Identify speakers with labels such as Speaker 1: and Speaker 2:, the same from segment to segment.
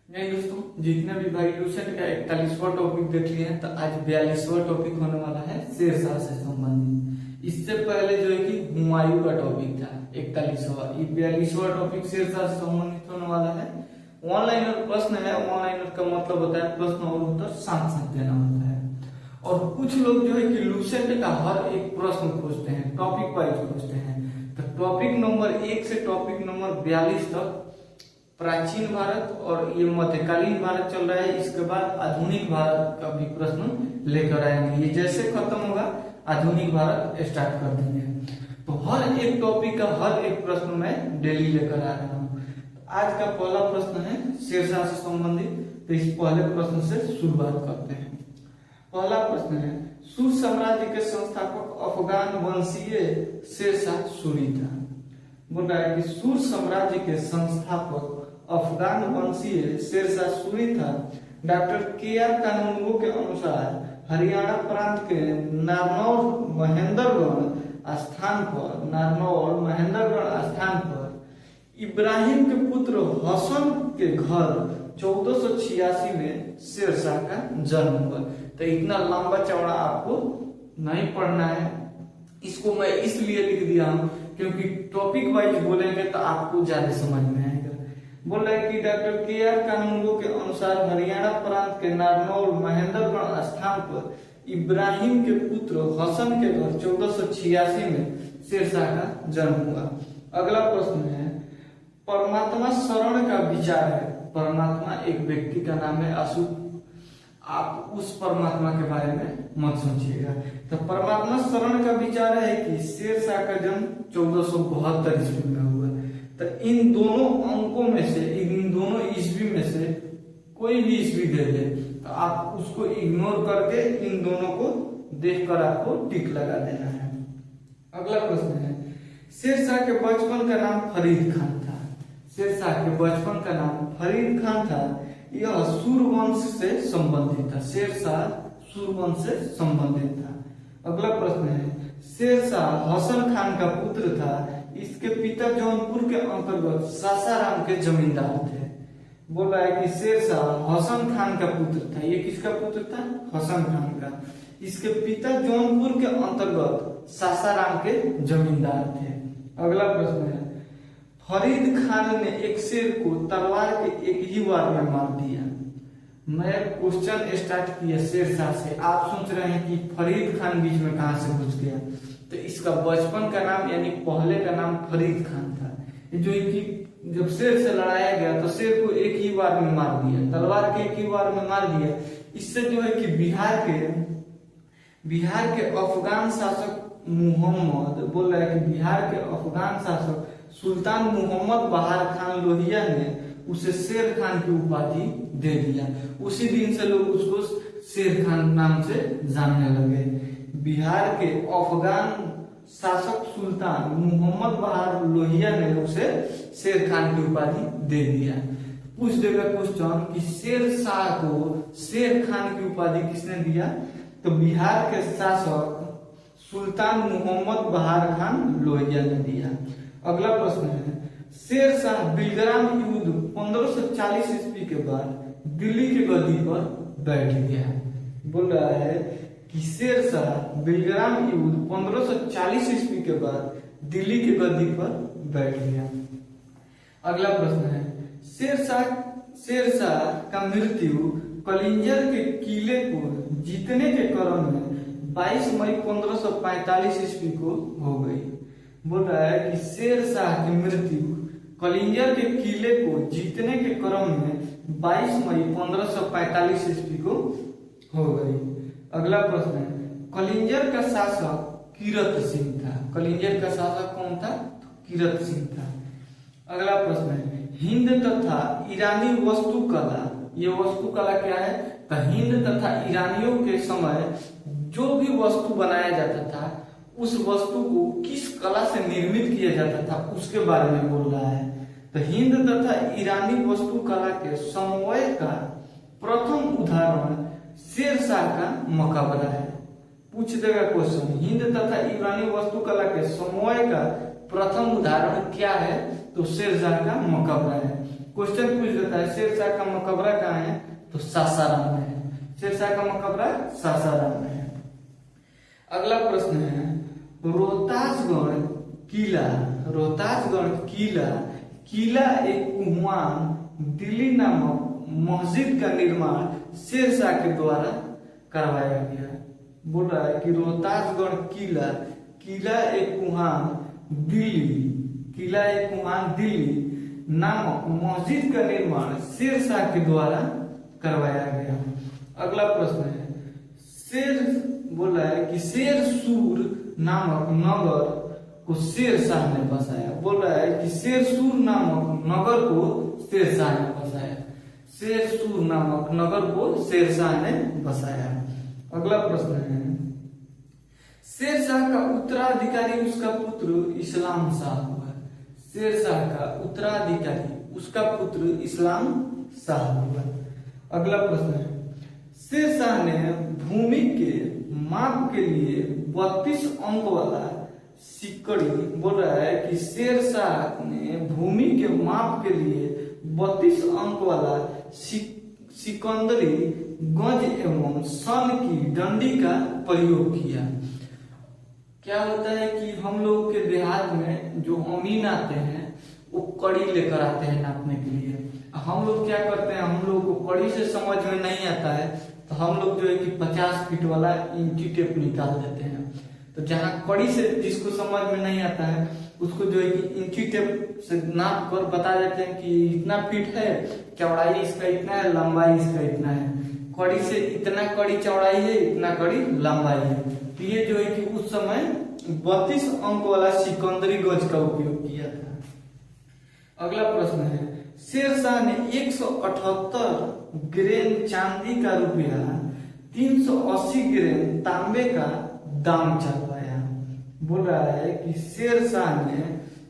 Speaker 1: नहीं दोस्तों, जितने भी भाई ट्यूशन का 41वां टॉपिक देख लिए हैं, तो आज 42वां टॉपिक होने वाला है शेरशाह से संबंधित। इससे पहले जो है कि हुमायूं का टॉपिक था 41वां, ये 42वां टॉपिक शेरशाह से संबंधित होने वाला है। ऑनलाइनर प्रश्न है, ऑनलाइनर का मतलब होता है प्रश्न और उत्तर साथ साथ देना होता है। और कुछ लोग जो है कि लूसेंट का हर एक प्रश्न खोजते हैं, टॉपिक वाइज खोजते हैं। तो टॉपिक नंबर 1 से टॉपिक नंबर 42 तक प्राचीन भारत और ये मध्यकालीन भारत चल रहा है। इसके बाद आधुनिक भारत का भी प्रश्न लेकर आएंगे। ये जैसे खत्म होगा आधुनिक भारत स्टार्ट कर देंगे। तो हर एक टॉपिक का हर एक प्रश्न मैं डेली लेकर आ रहा हूँ। आज का पहला प्रश्न है शेरशाह से संबंधित। तो इस पहले प्रश्न से शुरुआत करते हैं। पहला प्रश्न है, सुर साम्राज्य के संस्थापक अफगान वंशीय शेरशाह सूरी था। बोल रहा है कि सुर साम्राज्य के संस्थापक अफगान वंशीय शेरशाह सूरी था। Doctor KR. कानूनगो के अनुसार हरियाणा प्रांत के नारनौल महेंद्रगढ़ स्थान पर इब्राहिम के पुत्र हसन के घर 1486 में शेरशाह का जन्म हुआ। तो इतना लंबा चौड़ा आपको नहीं पढ़ना है। इसको मैं इसलिए लिख दिया हूं क्योंकि टॉपिक वाइज बोलेंगे तो आपको ज्यादा समझ में आएगा। बोल रहे हैं कि डॉक्टर के.आर. कानूनगो के अनुसार हरियाणा प्रांत के नारनौल महेंद्रगढ़ स्थान पर इब्राहिम के पुत्र हसन के घर 1486 में शेरशाह का जन्म हुआ। अगला प्रश्न है, परमात्मा शरण का विचार है। परमात्मा एक व्यक्ति का नाम है, अशुभ आप उस परमात्मा के बारे में मत सोचिएगा। तो परमात्मा शरण का विचार है कि शेरशाह का जन्म 1472 ईस्वी में हुआ। तो इन दोनों अंकों में से, इन दोनों ईस्वी में से कोई भी ईस्वी दे दे तो आप उसको इग्नोर करके इन दोनों को देखकर आपको टिक लगा देना है। अगला प्रश्न है, शेरशाह के बचपन का नाम फरीद खान था। शेरशाह के बचपन का नाम फरीद खान था। यह सूरवंश से संबंधित था। शेरशाह सूरवंश से संबंधित था। अगला प्रश्न है, शेरशाह हसन खान का पुत्र था। इसके पिता जौनपुर के अंतर्गत सासाराम के जमींदार थे। बोल रहा है कि शेरशाह हसन खान का पुत्र था। ये किसका पुत्र था? हसन खान का। इसके पिता जौनपुर के अंतर्गत सासाराम के जमींदार थे। अगला प्रश्न है, फरीद खान ने एक शेर को तलवार के एक ही वार में मार दिया। मैं क्वेश्चन स्टार्ट किया शेरशाह से। आप सोच रहे हैं कि फरीद खान बीच में कहां से घुस गया। तो इसका बचपन का नाम यानी पहले का नाम फरीद खान था। जो कि जब शेर से लड़ाया गया तो शेर को एक ही बार में मार दिया, तलवार के एक ही बार में मार दिया। इससे जो है कि बिहार के अफगान शासक मोहम्मद, बोल रहा है कि बिहार के अफगान शासक सुल्तान मोहम्मद बहार खान लोहिया ने उसे शेर खान की उपाधि दे दिया। उसी दिन से लोग उसको शेर खान नाम से जानने लगे। बिहार के अफगान शासक सुल्तान मोहम्मद बहार लोहिया ने उसे शेर खान की उपाधि दे दिया। पूछ देगा क्वेश्चन कि शेरशाह को शेर खान की उपाधि किसने दिया? तो बिहार के शासक सुल्तान मोहम्मद बहार खान लोहिया ने दिया। अगला प्रश्न है, शेरशाह बिलग्राम युद्ध 1540 ईस्वी के बाद दिल्ली की गद्दी पर बैठ गया। बोल रहा है कि शेरशाह बिलग्राम युद्ध 1540 ईस्वी के बाद दिल्ली की गद्दी पर बैठ गया। अगला प्रश्न है, शेरशाह का मृत्यु कलिंजर के किले को जीतने के क्रम में 22 मई 1545 ईस्वी को हो गई। बोल रहा है कि शेरशाह की मृत्यु कलिंजर के किले को जीतने के क्रम में 22 मई 1545 ईस्वी को हो गई। अगला प्रश्न है, कलिंजर का शासक किरत सिंह था। कलिंजर का शासक कौन था? किरत सिंह था। अगला प्रश्न है, हिंद तथा ईरानी वास्तुकला। ये वास्तुकला क्या है? तो हिंद तथा ईरानियों के समय जो भी वस्तु बनाया जाता था उस वस्तु को किस कला से निर्मित किया जाता था उसके बारे में बोल रहा है। तो हिंद तथा ईरानी वास्तुकला के समन्वय का प्रथम उदाहरण शेरशाह का मकबरा है। पूछ देगा क्वेश्चन, हिंद तथा ईरानी वास्तुकला के समन्वय का प्रथम उदाहरण क्या है? तो शेरशाह का मकबरा है। क्वेश्चन पूछ देता है शेरशाह का मकबरा कहाँ है, तो सासाराम में है। शेरशाह का मकबरा सासाराम में है। अगला प्रश्न है रोहतासगढ़ किला। रोहतासगढ़ किला, किला एक कुहवान दिल्ली नामक मस्जिद का निर्माण शेरशाह के द्वारा करवाया गया। बोल रहा है कि रोहतासगढ़ किला, किला एक कुहान दिल्ली, किला एक कुहान दिल्ली नामक मस्जिद का निर्माण शेरशाह के द्वारा करवाया गया। अगला प्रश्न है शेर, बोल रहा है कि शेरसूर नामक नगर को शेरशाह ने बसाया। बोल रहा है कि शेरसूर नामक नगर को शेरशाह ने बसाया। शेरसूर नामक नगर को शेरशाह ने बसाया। अगला प्रश्न है शेरशाह का उत्तराधिकारी उसका पुत्र इस्लाम शाह हुआ। शेरशाह का उत्तराधिकारी उसका पुत्र इस्लाम शाह हुआ। अगला प्रश्न है शेरशाह ने भूमि के माप के लिए 32 अंक वाला सिकड़ी। बोल रहा है कि शेरशाह ने भूमि के माप के लिए 32 अंक वाला सिकंदरी गज एवं सन की डंडी का प्रयोग किया। क्या होता है कि हम लोग के देहात में जो अमीन आते हैं वो कड़ी लेकर आते हैं नापने के लिए। हम लोग क्या करते हैं, हम लोग को कड़ी से समझ में नहीं आता है तो हम लोग जो है कि 50 फीट वाला इंची टेप निकाल देते हैं। तो जहाँ कड़ी से जिसको समझ में नहीं आता है उसको जो है कि इंची टेप से नाप कर बता देते हैं कि इतना फीट है, चौड़ाई इसका इतना है, लंबाई इसका इतना है। कड़ी से इतना कड़ी चौड़ाई है, इतना कड़ी लंबाई है। तो ये जो है कि उस समय 32 अंक वाला सिकंदरी गज का उपयोग किया था। अगला प्रश्न है शेरशाह ने 178 ग्रेन चांदी का रुपया 380 ग्रेन तांबे का दाम चलवाया। बोल रहा है कि शेरशाह ने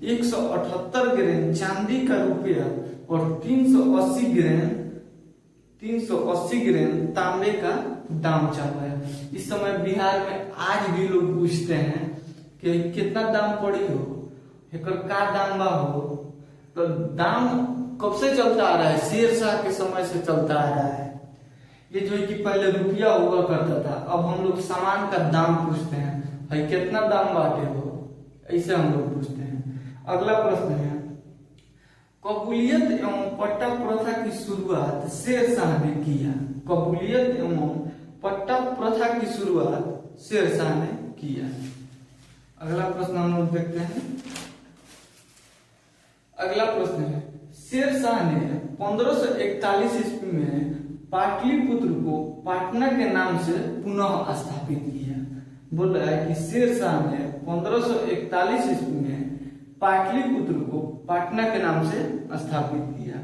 Speaker 1: 178 ग्रेन चांदी का रुपया और 380 ग्रेन तांबे का दाम चलवाया। इस समय बिहार में आज भी लोग पूछते हैं कि कितना दाम पड़ी हो, एकर का दाम बा हो। तो दाम कब से चलता आ रहा है, शेरशाह के समय से चलता आ रहा है। ये जो है कि पहले रुपया हुआ करता था, अब हम लोग सामान का दाम पूछते हैं, भाई कितना दाम बांटे हो, ऐसे हम लोग पूछते हैं। अगला प्रश्न है कबूलियत एवं पट्टा प्रथा की शुरुआत शेरशाह ने किया। कबूलियत एवं पट्टा प्रथा की शुरुआत शेरशाह ने किया। अगला प्रश्न हम लोग देखते हैं। अगला प्रश्न है शेरशाह ने 1541 ईस्वी में पाटलिपुत्र को पाटना के नाम से पुनः स्थापित किया। बोल रहा है कि शेरशाह ने 1541 ईस्वी में पाटलिपुत्र को पाटना के नाम से स्थापित किया।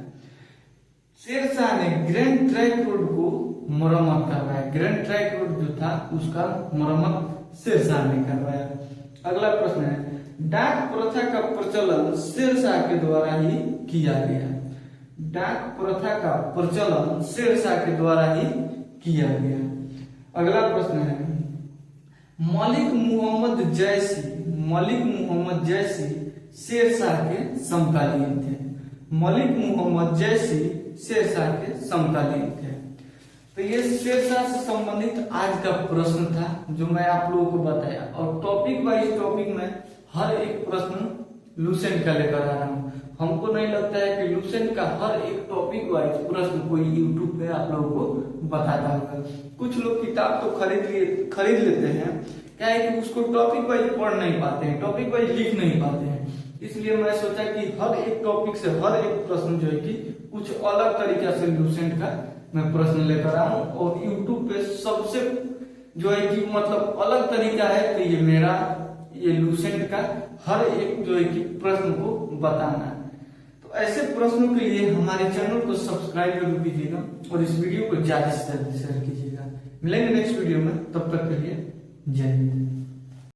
Speaker 1: शेरशाह ने ग्रैंड ट्रैंक रोड को मरम्मत करवाया। ग्रैंड ट्रैंक रोड जो था उसका मरम्मत शेरशाह ने करवाया। अगला प्रश्न है डाक प्रथा का प्रचलन शेरशाह के द्वारा ही किया गया। डाक प्रथा का प्रचलन शेरशाह के द्वारा ही किया गया। अगला प्रश्न है मलिक मुहम्मद जैसी शेरशाह के समकालीन थे। मलिक मुहम्मद जैसी शेरशाह के समकालीन थे। तो ये शेरशाह से संबंधित आज का प्रश्न था जो मैं आप लोगों को बताया। और टॉपिक वाइज टॉपिक में हर एक प्रश्न लूसेंट का लेकर आ रहा हूँ। हमको नहीं लगता है कि लूसेंट का हर एक टॉपिक वाइज प्रश्न कोई यूट्यूब पे आप लोगों को बताता होगा। कुछ लोग किताब तो खरीद लेते हैं, क्या है कि उसको टॉपिक वाइज पढ़ नहीं पाते हैं, टॉपिक वाइज लिख नहीं पाते हैं। इसलिए मैं सोचा कि हर एक टॉपिक से हर एक प्रश्न जो है कि कुछ अलग तरीके से लूसेंट का मैं प्रश्न लेकर आऊं। और यूट्यूब पे सबसे जो है कि मतलब अलग तरीका है तो ये मेरा ये लूसेंट का हर एक जो है कि प्रश्न को बताना है। तो ऐसे प्रश्नों के लिए हमारे चैनल को सब्सक्राइब जरूर कीजिएगा और इस वीडियो को ज्यादा से ज्यादा शेयर कीजिएगा। मिलेंगे नेक्स्ट वीडियो में, तब तक के लिए जय हिंद।